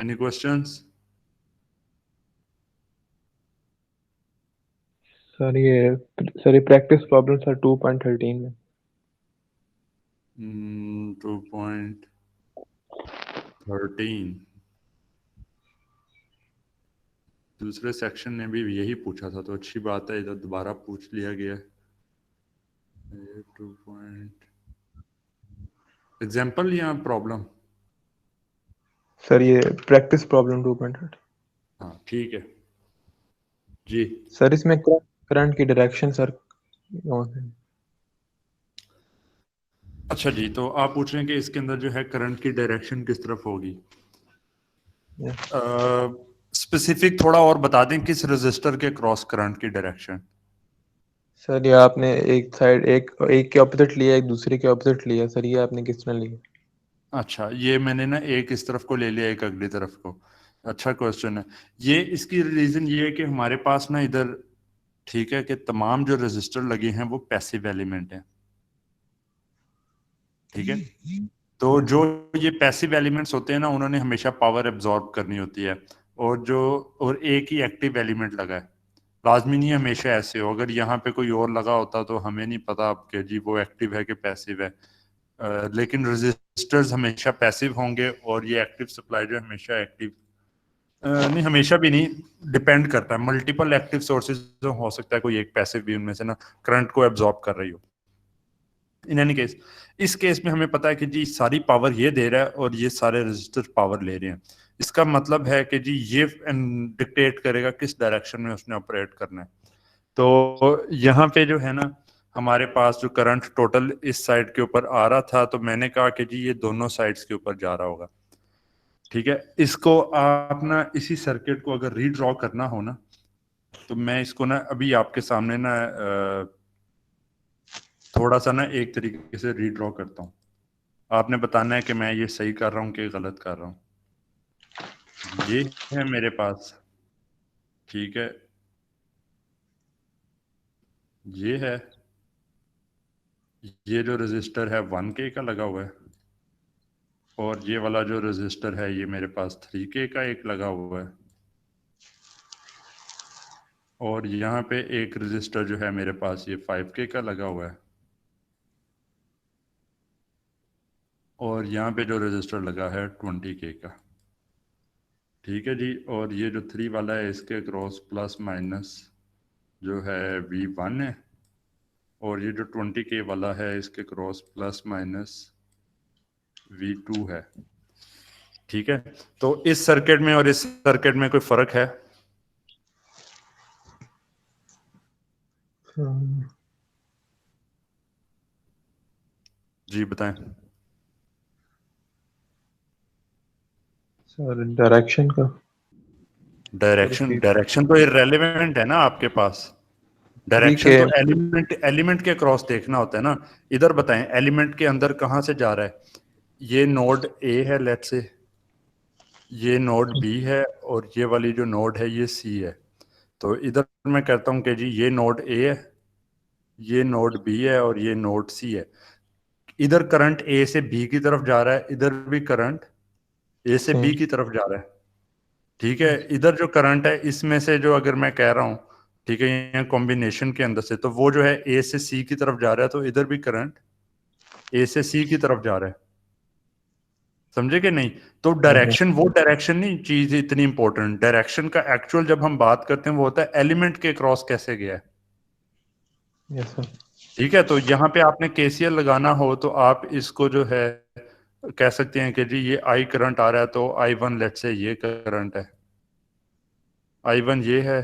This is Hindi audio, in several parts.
Any questions? सर ये प्रैक्टिस प्रॉब्लम्स are 2.13 में। 2.13 दूसरे सेक्शन ने भी यही पूछा था, तो अच्छी बात है, इधर दोबारा पूछ लिया गया। ये 2 एग्जाम्पल या प्रॉब्लम? सर ये प्रैक्टिस प्रॉब्लम 2.13। हाँ ठीक है जी। सर इसमें करंट की डायरेक्शन सर कौन है? अच्छा जी, तो आप पूछ रहे हैं कि इसके अंदर जो है करंट की डायरेक्शन किस तरफ होगी। स्पेसिफिक थोड़ा और बता दें, किस रजिस्टर के क्रॉस करंट की डायरेक्शन? सर ये आपने एक साइड एक के ऑपोजिट लिया, एक दूसरे के ऑपोजिट लिया, सर ये आपने किस तरह लिया? अच्छा, ये मैंने ना एक इस तरफ को ले लिया, एक अगली तरफ को। अच्छा क्वेश्चन है ये। इसकी रीजन ये है कि हमारे पास ना इधर, ठीक है, कि तमाम जो रजिस्टर लगे हैं वो पैसिव एलिमेंट हैं। ठीक है, तो जो ये पैसिव एलिमेंट्स होते हैं ना, उन्होंने हमेशा पावर एब्जॉर्ब करनी होती है। और एक ही एक्टिव एलिमेंट लगा है, लाजमी नहीं हमेशा ऐसे हो। अगर यहाँ पे कोई और लगा होता तो हमें नहीं पता आपके जी वो एक्टिव है कि पैसिव है। लेकिन रजिस्टर्स हमेशा पैसिव होंगे और ये एक्टिव सप्लाई जो हमेशा एक्टिव, नहीं हमेशा भी नहीं, डिपेंड करता है। मल्टीपल एक्टिव सोर्सेज हो सकता है, कोई एक पैसिव भी उनमें से ना करंट को एब्जॉर्ब कर रही हो। इन एनी केस, इस केस में हमें पता है कि जी सारी पावर ये दे रहा है और ये सारे रजिस्टर पावर ले रहे हैं। इसका मतलब है कि जी ये डिक्टेट करेगा किस डायरेक्शन में उसने ऑपरेट करना है। तो यहाँ पे जो है ना, हमारे पास जो करंट टोटल इस साइड के ऊपर आ रहा था, तो मैंने कहा कि जी ये दोनों साइड्स के ऊपर जा रहा होगा। ठीक है, इसको आप ना इसी सर्किट को अगर रीड्रॉ करना हो ना, तो मैं इसको ना अभी आपके सामने ना थोड़ा सा ना एक तरीके से रीड्रॉ करता हूँ। आपने बताना है कि मैं ये सही कर रहा हूँ कि गलत कर रहा हूँ। ये है मेरे पास, ठीक है, ये है, ये जो रजिस्टर है 1K का लगा हुआ है, और ये वाला जो रजिस्टर है ये मेरे पास 3K का एक लगा हुआ है, और यहाँ पे एक रजिस्टर जो है मेरे पास ये 5K का लगा हुआ है, और यहाँ पे जो रजिस्टर लगा है 20K का। ठीक है जी, और ये जो 3 वाला है इसके क्रॉस प्लस माइनस जो है V1 है, और ये जो 20K वाला है इसके क्रॉस प्लस माइनस V2 है। ठीक है, तो इस सर्किट में और इस सर्किट में कोई फर्क है? जी बताएं। सर डायरेक्शन का। डायरेक्शन, डायरेक्शन तो इररेलेवेंट है ना आपके पास। ठीक डायरेक्शन है। तो एलिमेंट एलिमेंट के क्रॉस देखना होता है ना। इधर बताएं, एलिमेंट के अंदर कहां से जा रहा है? ये नोड ए है, लेट्स से ये नोड बी है, और ये वाली जो नोड है ये सी है। तो इधर मैं कहता हूं कि जी ये नोड ए है, ये नोड बी है, और ये नोड सी है। इधर करंट ए से बी की तरफ जा रहा है, इधर भी करंट ए से बी की तरफ जा रहा है। ठीक है, इधर जो करंट है इसमें से जो अगर मैं कह रहा हूँ, ठीक है, ये कॉम्बिनेशन के अंदर से, तो वो जो है ए से सी की तरफ जा रहा है, तो इधर भी करंट ए से सी की तरफ जा रहा है। समझे कि नहीं? तो डायरेक्शन, वो डायरेक्शन नहीं चीज इतनी इंपॉर्टेंट। डायरेक्शन का एक्चुअल जब हम बात करते हैं वो होता है एलिमेंट के क्रॉस कैसे गया है। Yes sir. ठीक है, तो यहाँ पे आपने केसीएल लगाना हो तो आप इसको जो है कह सकते हैं कि जी ये आई करंट आ रहा है, तो I1 लेट से ये करंट है, I1 ये है,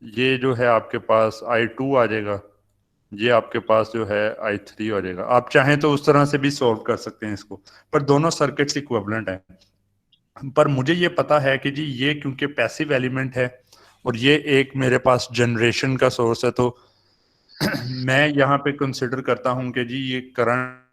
ये जो है आपके पास I2 आ जाएगा, ये आपके पास जो है I3 आ जाएगा। आप चाहें तो उस तरह से भी सॉल्व कर सकते हैं इसको, पर दोनों सर्किट्स इक्विवेलेंट हैं। पर मुझे ये पता है कि जी ये क्योंकि पैसिव एलिमेंट है और ये एक मेरे पास जनरेशन का सोर्स है, तो मैं यहाँ पे कंसिडर करता हूँ कि जी ये करंट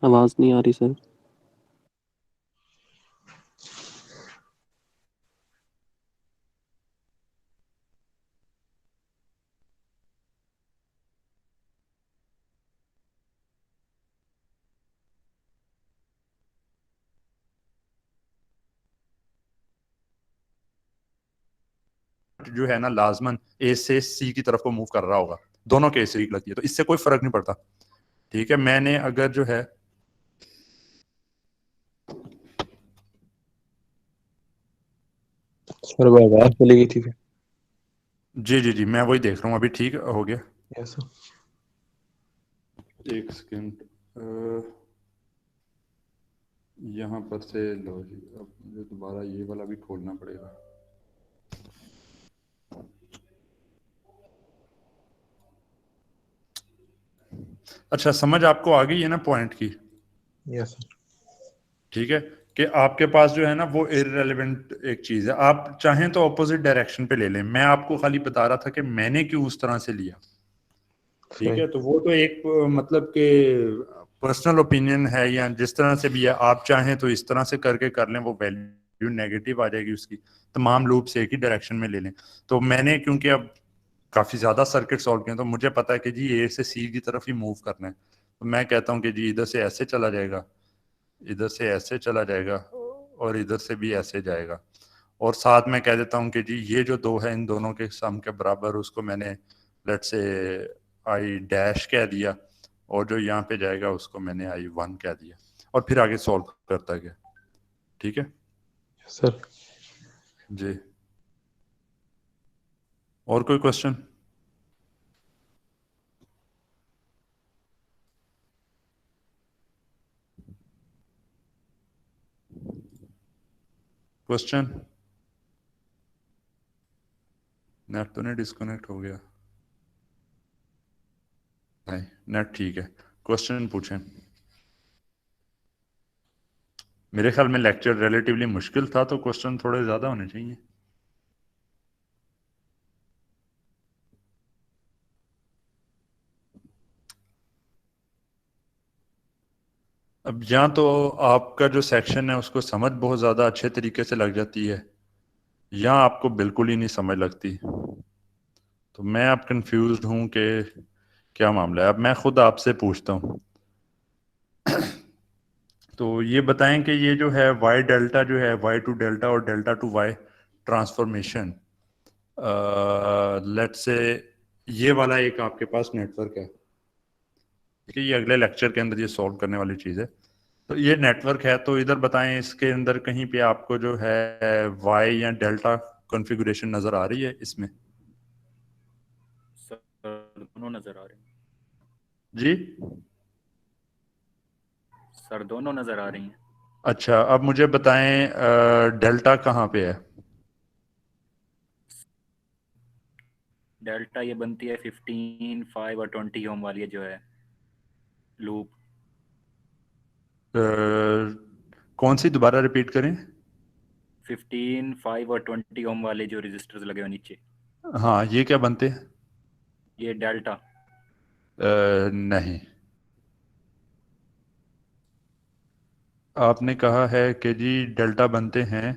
आवाज नहीं आ रही सर। जो है ना लाजमन ए से सी की तरफ को मूव कर रहा होगा, दोनों केस वीक लगती है, तो इससे कोई फर्क नहीं पड़ता। ठीक है, मैंने अगर जो है सर वो आवाज चली गई थी फिर। जी जी जी मैं वही देख रहा हूँ, अभी ठीक हो गया। Yes sir. एक सेकेंड, यहाँ पर से लो जी, अब मुझे दोबारा ये वाला भी खोलना पड़ेगा। अच्छा, समझ आपको आ गई है ना पॉइंट की? Yes sir. ठीक है, कि आपके पास जो है ना वो इररेलेवेंट एक चीज है, आप चाहें तो ऑपोजिट डायरेक्शन पे ले लें, मैं आपको खाली बता रहा था कि मैंने क्यों उस तरह से लिया। ठीक सही। है, तो वो तो एक मतलब के पर्सनल ओपिनियन है, या जिस तरह से भी है, आप चाहें तो इस तरह से करके कर लें, वो वैल्यू नेगेटिव आ जाएगी उसकी, तमाम लूप से एक ही डायरेक्शन में ले लें। तो मैंने क्योंकि अब काफी ज्यादा सर्किट सॉल्व किए, तो मुझे पता है कि जी ए से सी की तरफ ही मूव करना है, तो मैं कहता हूँ कि जी इधर से ऐसे चला जाएगा, इधर से ऐसे चला जाएगा, और इधर से भी ऐसे जाएगा, और साथ में कह देता हूँ कि जी ये जो दो है इन दोनों के सम के बराबर, उसको मैंने लेट्स से आई डैश कह दिया, और जो यहाँ पे जाएगा उसको मैंने आई वन कह दिया, और फिर आगे सॉल्व करता गया। ठीक है सर। जी, और कोई क्वेश्चन? क्वेश्चन? नेट तो नहीं डिस्कनेक्ट हो गया? नहीं, नेट ठीक है, क्वेश्चन पूछें। मेरे ख्याल में लेक्चर रिलेटिवली मुश्किल था, तो क्वेश्चन थोड़े ज्यादा होने चाहिए। अब या तो आपका जो सेक्शन है उसको समझ बहुत ज़्यादा अच्छे तरीके से लग जाती है, या आपको बिल्कुल ही नहीं समझ लगती। तो मैं अब कंफ्यूज्ड हूँ कि क्या मामला है। अब मैं खुद आपसे पूछता हूँ, तो ये बताएं कि ये जो है वाई डेल्टा जो है, वाई टू डेल्टा और delta to Y transformation, let's say ये वाला एक आपके पास नेटवर्क है, ठीक है, ये अगले लेक्चर के अंदर ये सॉल्व करने वाली चीज़ है। तो ये नेटवर्क है, तो इधर बताएं इसके अंदर कहीं पे आपको जो है वाई या डेल्टा कॉन्फ़िगरेशन नज़र आ रही है इसमें? सर दोनों नज़र आ रहे हैं। जी सर दोनों नज़र आ रही हैं। अच्छा, अब मुझे बताएं डेल्टा कहाँ पे है? डेल्टा ये बनती है 15, 5 और 20 ओम वाली जो है लूप। अ, कौन सी, दोबारा रिपीट करें। 15, 5 और 20 ओम वाले जो रजिस्टर्स लगे हुए नीचे, हाँ, ये क्या बनते हैं? ये डेल्टा। नहीं, आपने कहा है कि जी डेल्टा बनते हैं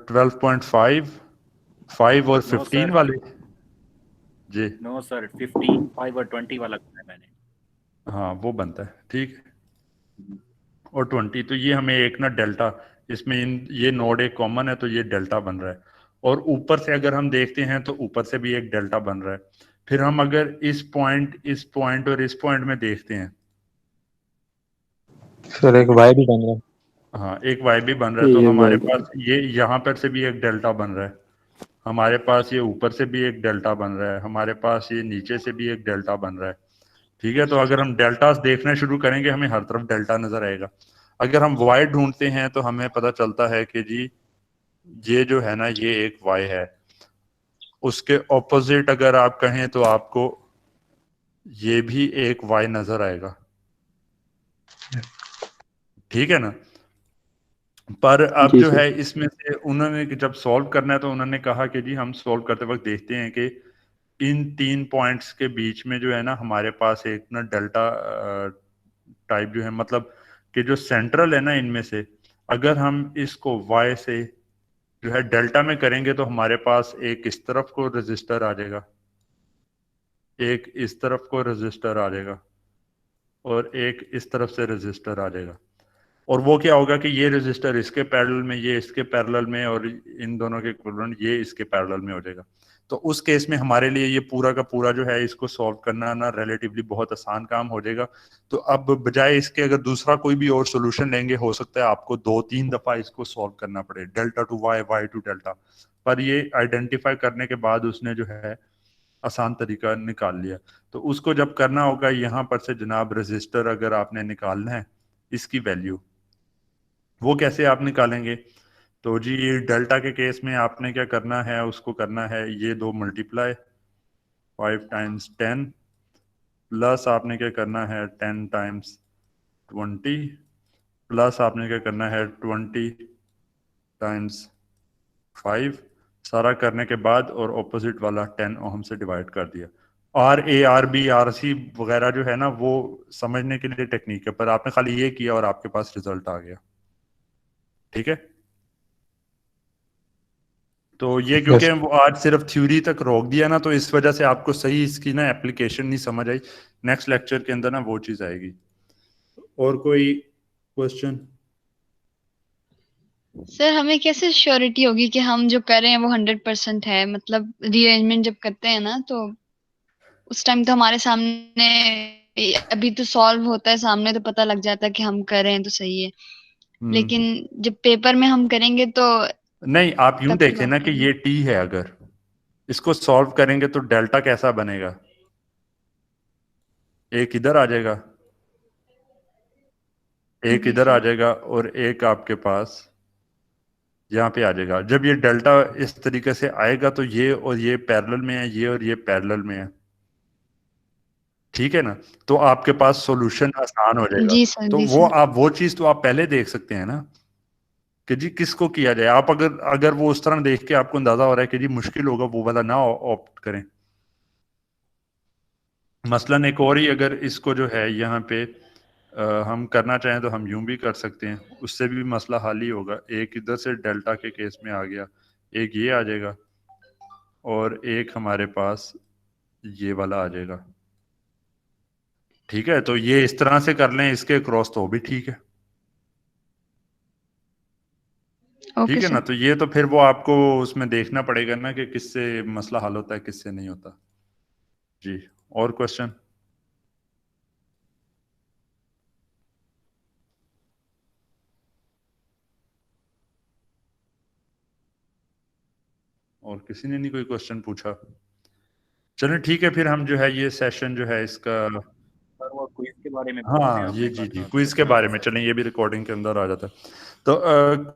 12.5, 5 और नो 15 सर, वाले। जी नो सर, 15, 5 और 20 वाला कहा है मैंने। हाँ, वो बनता है, ठीक है। और 20, तो ये हमें एक ना डेल्टा, इसमें ये नोड एक कॉमन है, तो ये डेल्टा बन रहा है। और ऊपर से अगर हम देखते हैं तो ऊपर से भी एक डेल्टा बन रहा है। फिर हम अगर इस पॉइंट और इस पॉइंट में देखते हैं, सर एक वाई भी बन रहा है। हाँ एक वाई भी बन रहा है, तो ये हमारे वाई पास ये यहाँ पर से भी एक डेल्टा बन रहा है, हमारे पास ये ऊपर से भी एक डेल्टा बन रहा है, हमारे पास ये नीचे से भी एक डेल्टा बन रहा है। ठीक है, तो अगर हम डेल्टास देखना शुरू करेंगे हमें हर तरफ डेल्टा नजर आएगा। अगर हम वाई ढूंढते हैं तो हमें पता चलता है कि जी ये जो है ना ये एक वाई है, उसके ऑपोजिट अगर आप कहें तो आपको ये भी एक वाई नजर आएगा। ठीक है ना? पर अब जी जो सर। है इसमें से उन्होंने जब सॉल्व करना है तो उन्होंने कहा कि जी हम सॉल्व करते वक्त देखते हैं कि इन 3 पॉइंट्स के बीच में जो है ना हमारे पास एक ना डेल्टा टाइप जो है, मतलब कि जो सेंट्रल है ना इनमें से, अगर हम इसको वाई से जो है डेल्टा में करेंगे तो हमारे पास एक इस तरफ को रजिस्टर आ जाएगा, एक इस तरफ को रजिस्टर आ जाएगा, और एक इस तरफ से रजिस्टर आ जाएगा। और वो क्या होगा कि ये रजिस्टर इसके पैरेलल में, ये इसके पैरेलल में, और इन दोनों के इक्विवेलेंट ये इसके पैरेलल में हो जाएगा। तो उस केस में हमारे लिए ये पूरा का पूरा जो है इसको सॉल्व करना ना रिलेटिवली बहुत आसान काम हो जाएगा। तो अब बजाय इसके अगर दूसरा कोई भी और सोल्यूशन लेंगे, हो सकता है आपको 2-3 दफा इसको सॉल्व करना पड़े, delta to Y, Y to delta. पर ये आइडेंटिफाई करने के बाद उसने जो है आसान तरीका निकाल लिया। तो उसको जब करना होगा, यहाँ पर से जनाब रजिस्टर अगर आपने निकालना है इसकी वैल्यू, वो कैसे आप निकालेंगे? तो जी डेल्टा के केस में आपने क्या करना है, उसको करना है ये 2 मल्टीप्लाई 5 टाइम्स 10 प्लस आपने क्या करना है 10 टाइम्स 20 प्लस आपने क्या करना है 20 टाइम्स 5, सारा करने के बाद और ऑपोजिट वाला 10 ओहम से डिवाइड कर दिया। RARB RC वगैरह जो है ना वो समझने के लिए टेक्निक है, पर आपने खाली ये किया और आपके पास रिजल्ट आ गया। ठीक है, तो ये क्योंकि यस वो आज सिर्फ थ्योरी तक रोक दिया ना, तो इस वजह से आपको सही इसकी ना एप्लीकेशन नहीं समझ आई। नेक्स्ट लेक्चर के अंदर ना वो चीज आएगी। और कोई क्वेश्चन? सर हमें कैसे श्योरिटी होगी कि हम जो कर रहे हैं वो 100% है? मतलब रीअरेंजमेंट जब करते हैं ना तो उस टाइम तो हमारे सामने, अभी तो सॉल्व होता है सामने तो पता लग जाता है कि हम कर रहे हैं तो सही है, लेकिन जब पेपर में हम करेंगे तो नहीं, आप यूं तब की देखें बात ना कर कि रहे हैं। ये टी है, अगर इसको सॉल्व करेंगे तो डेल्टा कैसा बनेगा? एक इधर आ जाएगा, एक जी इधर आ सर। जाएगा, और एक आपके पास यहाँ पे आ जाएगा। जब ये डेल्टा इस तरीके से आएगा तो ये और ये पैरेलल में है, ये और ये पैरेलल में है। ठीक है ना? तो आपके पास सॉल्यूशन आसान हो जाएगा। जी सर। तो जी वो सर। आप वो चीज तो आप पहले देख सकते हैं ना कि जी किसको किया जाए। आप अगर अगर वो उस तरह देख के आपको अंदाजा हो रहा है कि जी मुश्किल होगा, वो वाला ना ऑप्ट करें। मसलन एक और ही अगर इसको जो है यहाँ पे हम करना चाहें तो हम यूं भी कर सकते हैं, उससे भी मसला हल ही होगा। एक इधर से डेल्टा के केस में आ गया, एक ये आ जाएगा, और एक हमारे पास ये वाला आ जाएगा। ठीक है, तो ये इस तरह से कर लें इसके क्रॉस, तो भी ठीक है। ओके ठीक है ना? सर। तो ये तो फिर वो आपको उसमें देखना पड़ेगा ना कि किससे मसला हल होता है, किससे नहीं होता। जी, और क्वेश्चन? और किसी ने नहीं कोई क्वेश्चन पूछा? चलो ठीक है, फिर हम जो है ये सेशन जो है इसका, सर वो क्विज के बारे में पूछ रहे हैं हाँ ये आपने जी जी कल क्विज के क्वेश्चन बारे आंसर में में। चलें, ये भी रिकॉर्डिंग के अंदर आ जाता है। तो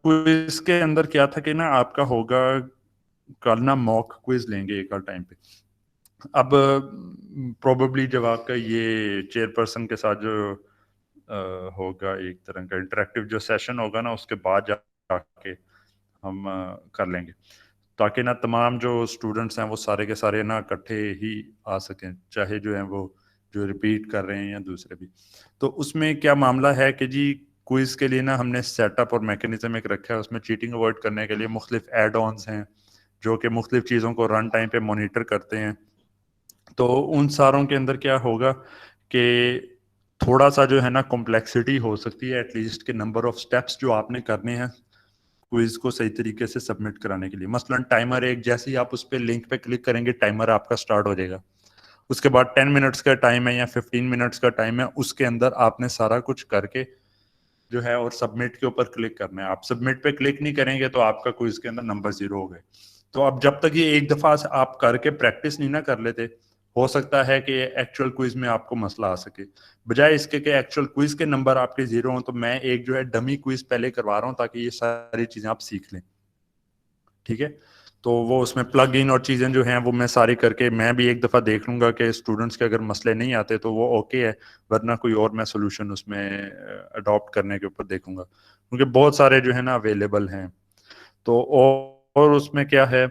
क्विज के अंदर क्या था कि ना आपका होगा कल ना मॉक क्विज लेंगे एक आध टाइम पे। अब प्रोबेबली जब आपका ये चेयरपर्सन के साथ जो होगा एक तरह का इंटरेक्टिव जो सेशन होगा ना, उसके बाद जाके हम कर लेंगे, ताकि ना तमाम जो स्टूडेंट्स हैं वो सारे के सारे ना इकट्ठे ही आ सकें, चाहे जो हैं वो जो रिपीट कर रहे हैं या दूसरे भी। तो उसमें क्या मामला है कि जी क्विज के लिए ना हमने सेटअप और मैकेनिज्म एक रखा है। उसमें चीटिंग अवॉइड करने के लिए मुख्तलिफ एड ऑन्स हैं जो कि मुख्तलिफ चीज़ों को रन टाइम पे मॉनिटर करते हैं। तो उन सारों के अंदर क्या होगा कि थोड़ा सा जो है ना कॉम्प्लेक्सिटी हो सकती है, एटलीस्ट के नंबर ऑफ स्टेप्स जो आपने करने हैं क्विज को सही तरीके से सबमिट कराने के लिए। मसलन टाइमर एक, जैसे ही आप उस पर लिंक पे क्लिक करेंगे टाइमर आपका स्टार्ट हो जाएगा। उसके बाद 10 मिनट्स का टाइम है या 15 मिनट्स का टाइम है, उसके अंदर आपने सारा कुछ करके जो है और सबमिट के ऊपर क्लिक करना है। आप सबमिट पे क्लिक नहीं करेंगे तो आपका क्विज के अंदर नंबर 0 हो गए। तो अब जब तक ये एक दफा से आप करके प्रैक्टिस नहीं ना कर लेते, हो सकता है कि एक्चुअल क्विज में आपको मसला आ सके। बजाय इसके कि एक्चुअल क्विज के नंबर आपके 0 हो, तो मैं एक जो है डमी क्विज पहले करवा रहा हूँ ताकि ये सारी चीजें आप सीख लें। ठीक है, तो वो उसमें प्लग इन और चीज़ें जो हैं वो मैं सारी करके मैं भी एक दफ़ा देख लूँगा कि स्टूडेंट्स के अगर मसले नहीं आते तो वो ओके है, वरना कोई और मैं सोल्यूशन उसमें अडॉप्ट करने के ऊपर देखूंगा, क्योंकि बहुत सारे जो है ना अवेलेबल हैं। तो और उसमें क्या है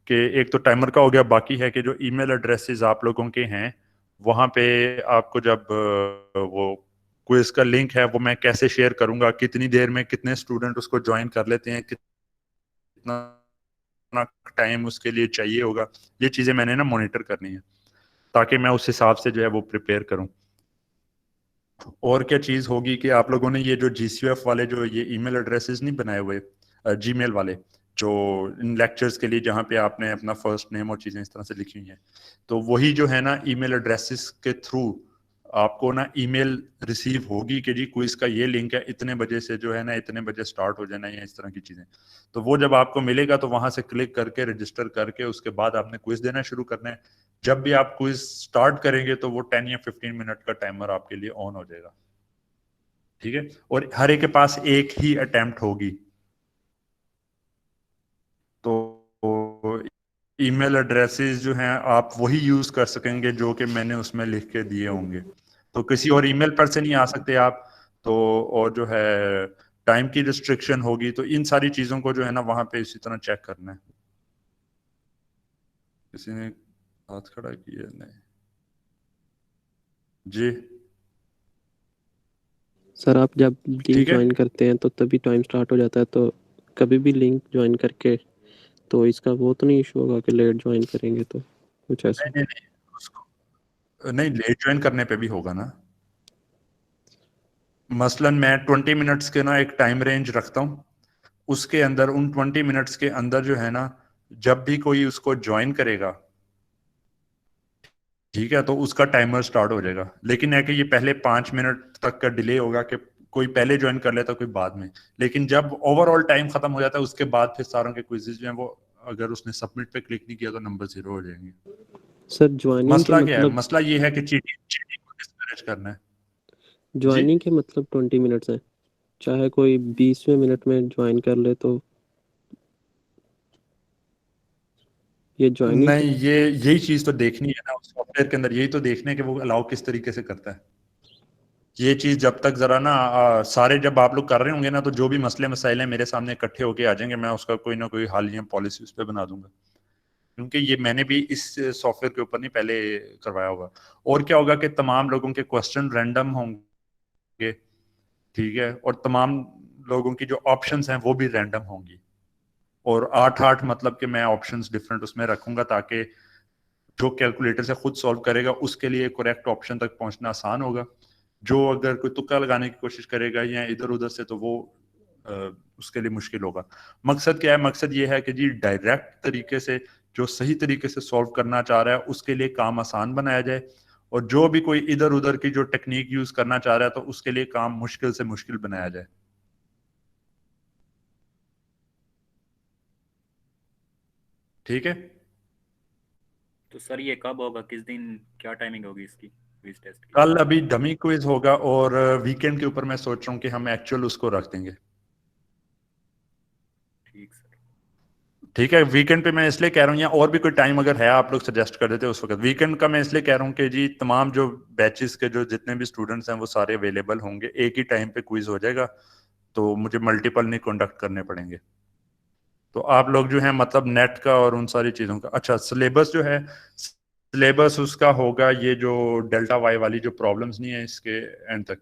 कि एक तो टाइमर का हो गया, बाकी है कि जो ईमेल एड्रेसेस आप लोगों के हैं वहाँ पे आपको जब वो क्विज का लिंक है वो मैं कैसे शेयर करूंगा, कितनी देर में कितने स्टूडेंट उसको ज्वाइन कर लेते हैं, कितना टाइम उसके लिए चाहिए होगा, ये चीज़ें मैंने ना मॉनिटर करनी है ताकि मैं उस हिसाब से जो है वो प्रिपेयर करूं। और क्या चीज होगी कि आप लोगों ने ये जो GCF वाले जो ये ईमेल एड्रेसेस नहीं बनाए हुए, जीमेल वाले, जो इन लेक्चर्स के लिए जहाँ पे आपने अपना फर्स्ट नेम और चीजें इस तरह से लिखी हुई हैं, तो वही जो है ना ईमेल एड्रेसेस के थ्रू आपको ना ईमेल रिसीव होगी कि जी क्विज का ये लिंक है, इतने बजे से जो है ना इतने बजे स्टार्ट हो जाना है, या इस तरह की चीजें। तो वो जब आपको मिलेगा तो वहां से क्लिक करके रजिस्टर करके उसके बाद आपने क्विज देना शुरू करना है। जब भी आप क्विज स्टार्ट करेंगे तो वो 10 या 15 मिनट का टाइमर आपके लिए ऑन हो जाएगा, ठीक है। और हर एक के पास एक ही अटेम्प्ट होगी। तो ईमेल एड्रेसेस जो हैं आप वही यूज कर सकेंगे जो कि मैंने उसमें लिख के दिए होंगे। तो किसी और ईमेल पर से नहीं आ सकते आप। तो और जो है टाइम की रिस्ट्रिक्शन होगी, तो इन सारी चीजों को जो है ना वहां पे इसी तरह चेक करना है। किसी ने हाथ खड़ा किया? नहीं जी, सर आप जब लिंक ठीक है। ज्वाइन करते हैं तो तभी टाइम स्टार्ट हो जाता है, तो कभी भी लिंक ज्वाइन करके तो इसका वो तो नहीं इशू होगा कि लेट ज्वाइन करेंगे तो कुछ ऐसा? नहीं नहीं नहीं, उसको नहीं, लेट ज्वाइन करने पे भी होगा ना। मसलन मैं 20 मिनट्स के ना एक टाइम रेंज रखता हूँ, उसके अंदर उन 20 मिनट्स के अंदर जो है ना जब भी कोई उसको ज्वाइन करेगा, ठीक है, तो उसका टाइमर स्टार्ट हो जाएगा। लेकिन है कि ये पहले 5 मिनट तक का डिले होगा कि कोई पहले ज्वाइन कर लेता कोई बाद में। लेकिन जब ओवरऑल टाइम खत्म हो जाता है उसके बाद फिर सारों के क्विजेज जो हैं वो अगर उसने सबमिट पे क्लिक नहीं किया तो नंबर 0 हो जाएंगे। सर ज्वाइनिंग के मसला क्या है? मतलब मसला ये है कि चीटिंग चीटिंग को डिस्करेज करना है। जी, ज्वाइनिंग के मतलब 20 मिनट्स है, चाहे कोई 20वें मिनट में ज्वाइन कर ले तो ये ज्वाइनिंग के। नहीं, ये यही चीज तो देखनी है ना उस सॉफ्टवेयर के अंदर, यही तो देखना है कि वो अलाउ किस तरीके से करता है। ये चीज जब तक जरा ना सारे जब आप लोग कर रहे होंगे ना तो जो भी मसले मसाइल हैं मेरे सामने इकट्ठे होके आ जाएंगे, मैं उसका कोई ना कोई हल या पॉलिसी उस पर बना दूंगा। क्योंकि ये मैंने भी इस सॉफ्टवेयर के ऊपर नहीं पहले करवाया होगा। और क्या होगा कि तमाम लोगों के क्वेश्चन रैंडम होंगे, ठीक है, और तमाम लोगों की जो ऑप्शंस हैं वो भी रैंडम होंगी। और 8-8 मतलब कि मैं ऑप्शंस डिफरेंट उसमें रखूंगा ताकि जो कैलकुलेटर से खुद सॉल्व करेगा उसके लिए करेक्ट ऑप्शन तक पहुंचना आसान होगा। जो अगर कोई तुक्का लगाने की कोशिश करेगा या इधर उधर से, तो वो अ, उसके लिए मुश्किल होगा। मकसद क्या है? मकसद ये है कि जी डायरेक्ट तरीके से जो सही तरीके से सॉल्व करना चाह रहा है उसके लिए काम आसान बनाया जाए, और जो भी कोई इधर उधर की जो टेक्निक यूज करना चाह रहा है तो उसके लिए काम मुश्किल से मुश्किल बनाया जाए। ठीक है। तो सर ये कब होगा, किस दिन, क्या टाइमिंग होगी इसकी क्विज टेस्ट की? कल अभी डमी क्विज होगा और वीकेंड के ऊपर मैं सोच रहा हूँ कि हम एक्चुअल उसको रख देंगे। ठीक सर। ठीक है, वीकेंड पे मैं इसलिए कह रहा हूँ, या और भी कोई टाइम अगर है आप लोग सजेस्ट कर देते उस वक्त। वीकेंड का मैं इसलिए कह रहा हूँ कि जी तमाम जो बैचेस के जो जितने भी स्टूडेंट्स हैं वो सारे अवेलेबल होंगे, एक ही टाइम पे क्विज हो जाएगा, तो मुझे मल्टीपल नहीं कंडक्ट करने पड़ेंगे। तो आप लोग जो है मतलब नेट का और उन सारी चीज़ों का, अच्छा सिलेबस जो है, सिलेबस उसका होगा ये जो डेल्टा वाई वाली जो प्रॉब्लम्स नहीं है इसके एंड तक,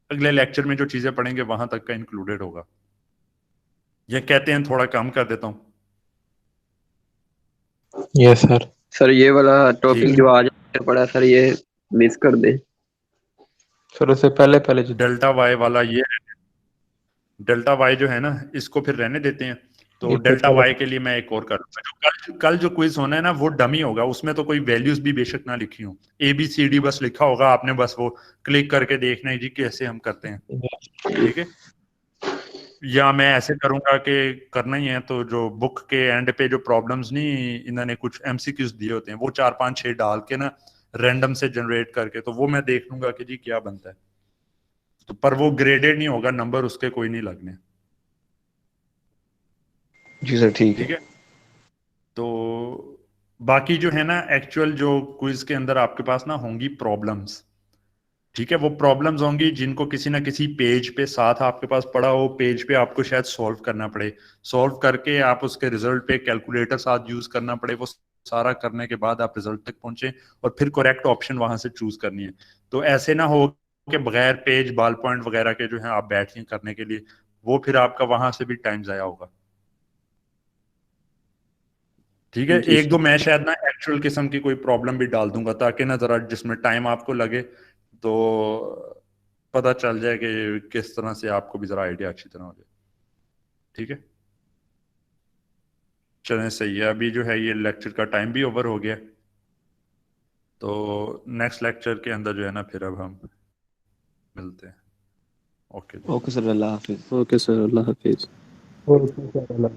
अगले लेक्चर में जो चीज़ें पढ़ेंगे वहां तक का इंक्लूडेड होगा। ये कहते हैं थोड़ा कम कर देता हूँ। Yes sir. सर ये वाला ठीक टॉपिक है, जो आज पड़ा सर ये मिस कर दे। सर उससे पहले पहले जो डेल्टा वाई वाला ये, डेल्टा वाई जो है ना इसको फिर रहने देते हैं। तो एक डेल्टा मिनट वाई के लिए मैं एक और करूंगा, जो कल जो क्विज होना है ना वो डमी होगा, उसमें तो कोई वैल्यूज भी बेशक ना लिखी हो, ABCD बस लिखा होगा, आपने बस वो क्लिक करके देखना है जी कैसे हम करते हैं। ठीक है, या मैं ऐसे करूंगा कि करना ही है तो जो बुक के एंड पे जो प्रॉब्लम्स नहीं इन्होंने कुछ MCQs दिए होते हैं वो 4-5-6 डाल के ना रैंडम से जनरेट करके, तो वो मैं देख लूंगा कि जी क्या बनता है। तो पर वो ग्रेडेड नहीं होगा, नंबर उसके कोई नहीं लगने। जी सर ठीक ठीक है। है, तो बाकी जो है ना एक्चुअल जो क्विज के अंदर आपके पास ना होंगी प्रॉब्लम्स, ठीक है, वो प्रॉब्लम्स होंगी जिनको किसी ना किसी पेज पे साथ आपके पास पड़ा हो, पेज पे आपको शायद सॉल्व करना पड़े, सॉल्व करके आप उसके रिजल्ट पे कैलकुलेटर साथ यूज करना पड़े, वो सारा करने के बाद आप रिजल्ट तक पहुंचे और फिर करेक्ट ऑप्शन वहां से चूज करनी है। तो ऐसे ना हो कि बगैर पेज बॉल पॉइंट वगैरह के जो है आप बैठे करने के लिए, वो फिर आपका वहां से भी टाइम जाया होगा। ठीक है, जी एक दो सर। मैं शायद ना एक्चुअल किस्म की कोई प्रॉब्लम भी डाल दूंगा ताकि ना जरा जिसमें टाइम आपको लगे तो पता चल जाए कि किस तरह से आपको भी ज़रा आइडिया अच्छी तरह हो जाए। ठीक है, चलें सही है। अभी जो है ये लेक्चर का टाइम भी ओवर हो गया, तो नेक्स्ट लेक्चर के अंदर जो है ना फिर अब हम मिलते हैं। ओके जी। ओके सर, अल्लाह हाफिज। ओके सर, अल्लाह हाफिज़। Okay sir.